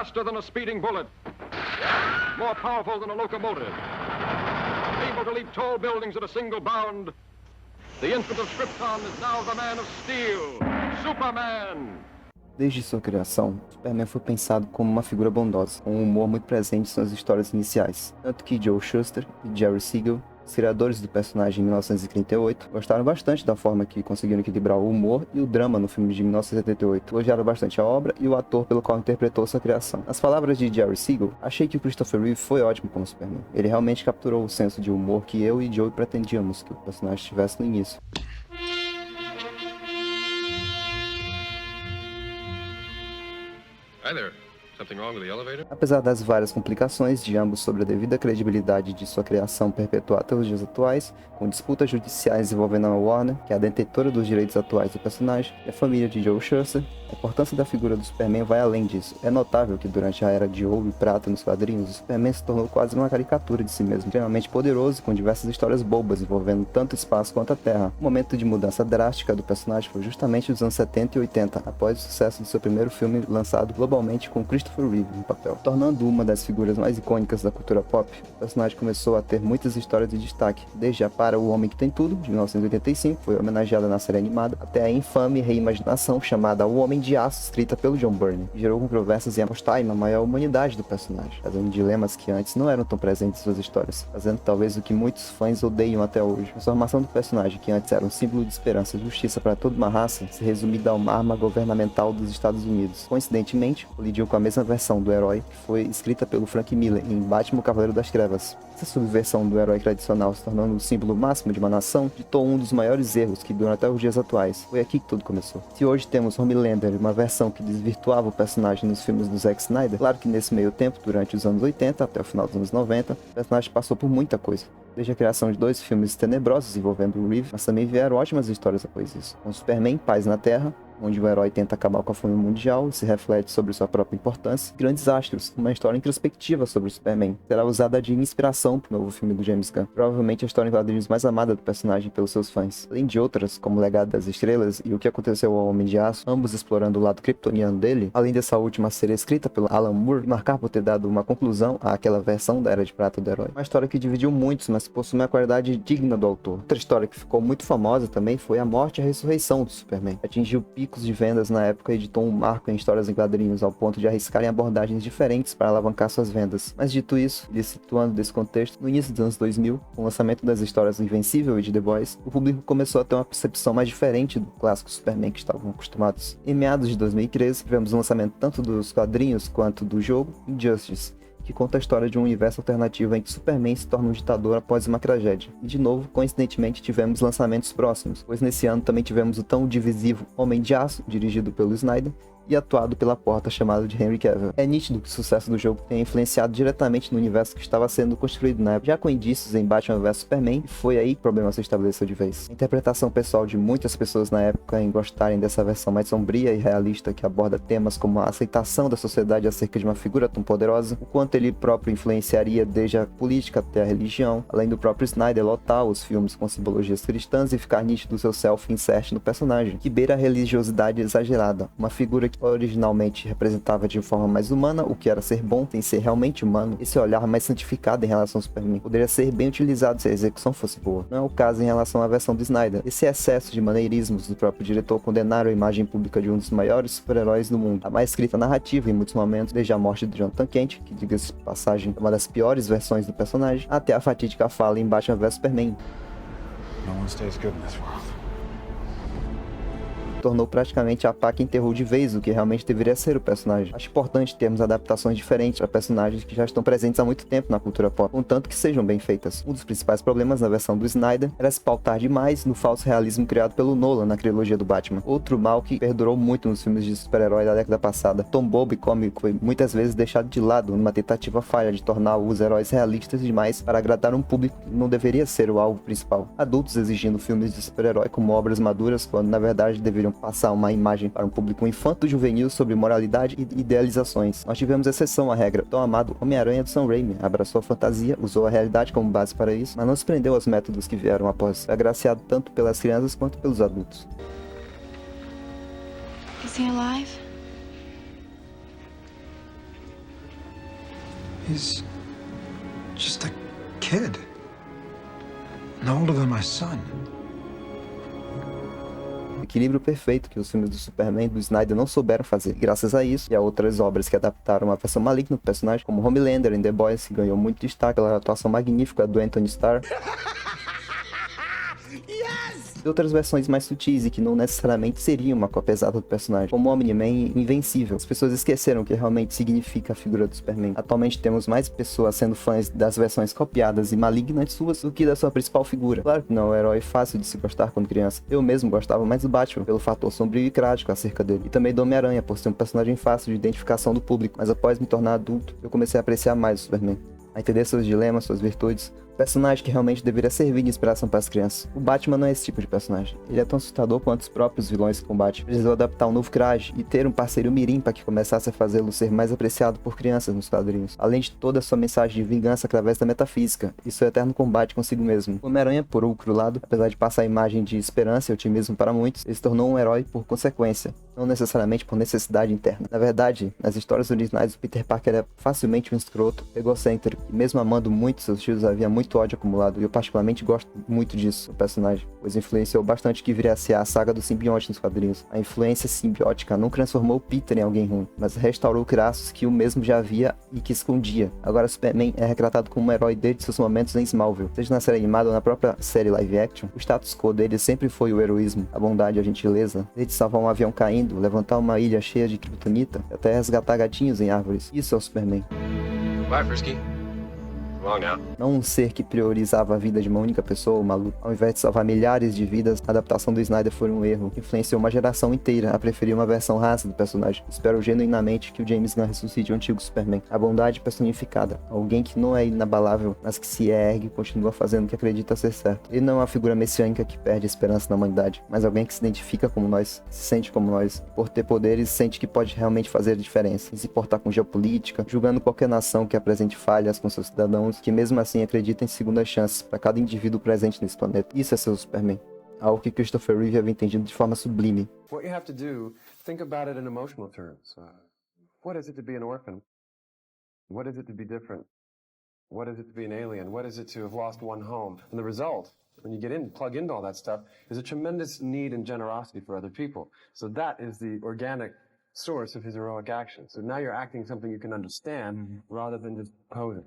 Faster than a speeding bullet, more powerful than a locomotive, able to leap tall buildings at a single bound. The infant of Krypton is now the Man of Steel, Superman. Desde sua criação, Superman foi pensado como uma figura bondosa, com um humor muito presente em suas histórias iniciais. Tanto que Joe Shuster e Jerry Siegel, os criadores do personagem em 1938, gostaram bastante da forma que conseguiram equilibrar o humor e o drama no filme de 1978. Elogiaram bastante a obra e o ator pelo qual interpretou sua criação. Nas palavras de Jerry Siegel, achei que o Christopher Reeve foi ótimo como Superman. Ele realmente capturou o senso de humor que eu e Joe pretendíamos que o personagem tivesse no início. Hi there. Something wrong with the elevator? Apesar das várias complicações de ambos sobre a devida credibilidade de sua criação perpetuar até os dias atuais, com disputas judiciais envolvendo a Warner, que é a detentora dos direitos atuais do personagem, e a família de Joe Shuster, a importância da figura do Superman vai além disso. É notável que durante a era de ouro e prata nos quadrinhos, o Superman se tornou quase uma caricatura de si mesmo, extremamente poderoso com diversas histórias bobas envolvendo tanto o espaço quanto a Terra. O momento de mudança drástica do personagem foi justamente nos anos 70 e 80, após o sucesso de seu primeiro filme lançado globalmente com Christopher Reeve no papel. Tornando uma das figuras mais icônicas da cultura pop, o personagem começou a ter muitas histórias de destaque, desde a Para o Homem que Tem Tudo, de 1985, foi homenageada na série animada, até a infame reimaginação chamada O Homem de Aço, escrita pelo John Byrne, que gerou controvérsias em apostar na maior humanidade do personagem, trazendo dilemas que antes não eram tão presentes em suas histórias, fazendo talvez o que muitos fãs odeiam até hoje. A transformação do personagem, que antes era um símbolo de esperança e justiça para toda uma raça, se resumida a uma arma governamental dos Estados Unidos. Coincidentemente, colidiu com a mesma versão do herói que foi escrita pelo Frank Miller em Batman, o Cavaleiro das Trevas. Essa subversão do herói tradicional se tornando o símbolo máximo de uma nação, ditou um dos maiores erros que duram até os dias atuais. Foi aqui que tudo começou. Se hoje temos Homelander, uma versão que desvirtuava o personagem nos filmes do Zack Snyder, claro que nesse meio tempo, durante os anos 80 até o final dos anos 90, o personagem passou por muita coisa. Desde a criação de 2 filmes tenebrosos envolvendo o Reeve, mas também vieram ótimas histórias após isso. Com Superman, Paz na Terra, onde o herói tenta acabar com a fome mundial e se reflete sobre sua própria importância. Grandes Astros, uma história introspectiva sobre o Superman, será usada de inspiração para o novo filme do James Gunn, provavelmente a história em quadrinhos mais amada do personagem pelos seus fãs. Além de outras, como O Legado das Estrelas e O que Aconteceu ao Homem de Aço, ambos explorando o lado kryptoniano dele, além dessa última ser escrita pelo Alan Moore e marcar por ter dado uma conclusão àquela versão da Era de Prata do herói. Uma história que dividiu muitos, mas possui uma qualidade digna do autor. Outra história que ficou muito famosa também foi A Morte e a Ressurreição do Superman. Atingiu picos de vendas na época e editou um marco em histórias em quadrinhos, ao ponto de arriscarem abordagens diferentes para alavancar suas vendas. Mas dito isso, e situando desse contexto, no início dos anos 2000, com o lançamento das histórias Invencível e de The Boys, o público começou a ter uma percepção mais diferente do clássico Superman que estavam acostumados. Em meados de 2013, tivemos o lançamento tanto dos quadrinhos quanto do jogo Injustice, que conta a história de um universo alternativo em que Superman se torna um ditador após uma tragédia. E de novo, coincidentemente, tivemos lançamentos próximos, pois nesse ano também tivemos o tão divisivo Homem de Aço, dirigido pelo Snyder, e atuado pela porta chamado de Henry Cavill. É nítido que o sucesso do jogo tenha influenciado diretamente no universo que estava sendo construído na época, já com indícios em Batman vs Superman, e foi aí que o problema se estabeleceu de vez. A interpretação pessoal de muitas pessoas na época em gostarem dessa versão mais sombria e realista que aborda temas como a aceitação da sociedade acerca de uma figura tão poderosa, o quanto ele próprio influenciaria desde a política até a religião, além do próprio Snyder lotar os filmes com simbologias cristãs e ficar nítido seu self-insert no personagem, que beira a religiosidade exagerada, uma figura que originalmente representava de forma mais humana o que era ser bom sem ser realmente humano. Esse olhar mais santificado em relação ao Superman poderia ser bem utilizado se a execução fosse boa. Não é o caso em relação à versão do Snyder. Esse excesso de maneirismos do próprio diretor condenaram a imagem pública de um dos maiores super-heróis do mundo, a mais escrita narrativa em muitos momentos, desde a morte de Jonathan Kent, que diga-se de passagem é uma das piores versões do personagem, até a fatídica fala em Batman vs Superman. No one stays good in this world. Tornou praticamente a pá que enterrou de vez o que realmente deveria ser o personagem. Acho importante termos adaptações diferentes para personagens que já estão presentes há muito tempo na cultura pop, contanto que sejam bem feitas. Um dos principais problemas na versão do Snyder era se pautar demais no falso realismo criado pelo Nolan na trilogia do Batman. Outro mal que perdurou muito nos filmes de super-herói da década passada. Tom bobo e cômico foi muitas vezes deixado de lado numa tentativa falha de tornar os heróis realistas demais para agradar um público que não deveria ser o alvo principal. Adultos exigindo filmes de super-herói como obras maduras, quando na verdade deveriam passar uma imagem para um público infanto-juvenil sobre moralidade e idealizações. Nós tivemos exceção à regra. Tão amado Homem-Aranha do Sam Raimi abraçou a fantasia, usou a realidade como base para isso, mas não se prendeu aos métodos que vieram após. Foi agraciado tanto pelas crianças quanto pelos adultos. Is he alive? He's just a kid. No older than my son. O equilíbrio perfeito que os filmes do Superman do Snyder não souberam fazer. E graças a isso, e a outras obras que adaptaram uma versão maligna do personagem, como Homelander em The Boys, que ganhou muito destaque pela atuação magnífica do Anthony Starr. E outras versões mais sutis e que não necessariamente seriam uma cópia exata do personagem, como Omni-Man e Invencível. As pessoas esqueceram o que realmente significa a figura do Superman. Atualmente temos mais pessoas sendo fãs das versões copiadas e malignas suas do que da sua principal figura. Claro que não é um herói fácil de se gostar quando criança. Eu mesmo gostava mais do Batman, pelo fator sombrio e crático acerca dele. E também do Homem-Aranha, por ser um personagem fácil de identificação do público. Mas após me tornar adulto, eu comecei a apreciar mais o Superman, a entender seus dilemas, suas virtudes, personagem que realmente deveria servir de inspiração para as crianças. O Batman não é esse tipo de personagem. Ele é tão assustador quanto os próprios vilões que combate. Precisou adaptar um novo traje e ter um parceiro mirim para que começasse a fazê-lo ser mais apreciado por crianças nos quadrinhos. Além de toda a sua mensagem de vingança através da metafísica e seu eterno combate consigo mesmo. O Homem-Aranha, por outro lado, apesar de passar a imagem de esperança e otimismo para muitos, ele se tornou um herói por consequência, não necessariamente por necessidade interna. Na verdade, nas histórias originais, o Peter Parker era facilmente um escroto, egocêntrico, e mesmo amando muito seus tios, havia muito ódio acumulado, e eu particularmente gosto muito disso, do personagem, pois influenciou bastante que viria a ser a saga do simbionte nos quadrinhos. A influência simbiótica não transformou o Peter em alguém ruim, mas restaurou traços que o mesmo já havia e que escondia. Agora Superman é retratado como um herói desde seus momentos em Smallville. Seja na série animada ou na própria série live action, o status quo dele sempre foi o heroísmo, a bondade e a gentileza, desde salvar um avião caindo, levantar uma ilha cheia de kryptonita, até resgatar gatinhos em árvores. Isso é o Superman. Bye, Frisky. Não um ser que priorizava a vida de uma única pessoa, maluco. Ao invés de salvar milhares de vidas, a adaptação do Snyder foi um erro, que influenciou uma geração inteira a preferir uma versão rasa do personagem. Espero genuinamente que o James Gunn ressuscite o antigo Superman. A bondade personificada. Alguém que não é inabalável, mas que se ergue e continua fazendo o que acredita ser certo. Ele não é uma figura messiânica que perde a esperança na humanidade, mas alguém que se identifica como nós, se sente como nós. Por ter poderes, sente que pode realmente fazer a diferença. E se importar com geopolítica, julgando qualquer nação que apresente falhas com seus cidadãos, que mesmo assim acreditam em segundas chances para cada indivíduo presente nesse planeta. Isso é ser o Superman. Algo que Christopher Reeve havia entendido de forma sublime. What you have to do, think about it in emotional terms. What is it to be an orphan? What is it to be different? What is it to be an alien? What is it to have lost one home? And the result, when you plug into all that stuff, is a tremendous need and generosity for other people. So that is the organic source of his heroic action. So now you're acting something you can understand rather than just posing.